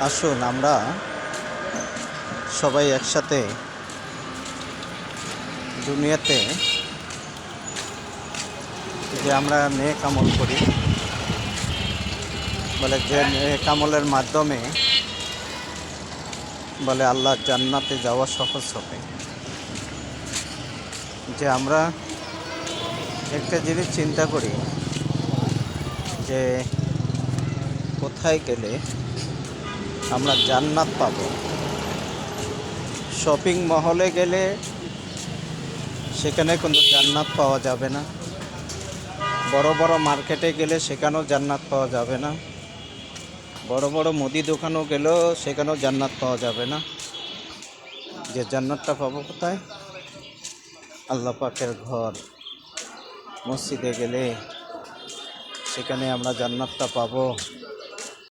আসুন আমরা সবাই একসাথে দুনিয়াতে যে আমরা নেক আমল করি, বলে যে নেক আমলের মাধ্যমে বলে আল্লাহ জান্নাতে যাওয়া সহজ হবে। যে আমরা একটা জিনিস চিন্তা করি যে কোথায় গেলে আমরা জান্নাত পাব। শপিং মহলে গেলে সেখানে কোনো জান্নাত পাওয়া যাবে না, বড় বড় মার্কেটে গেলে সেখানেও জান্নাত পাওয়া যাবে না, বড় বড় মুদি দোকানও গেলেও সেখানেও জান্নাত পাওয়া যাবে না। যে জান্নাতটা পাবো কোথায়? আল্লাহ পাকের ঘর মসজিদে গেলে সেখানে আমরা জান্নাতটা পাবো।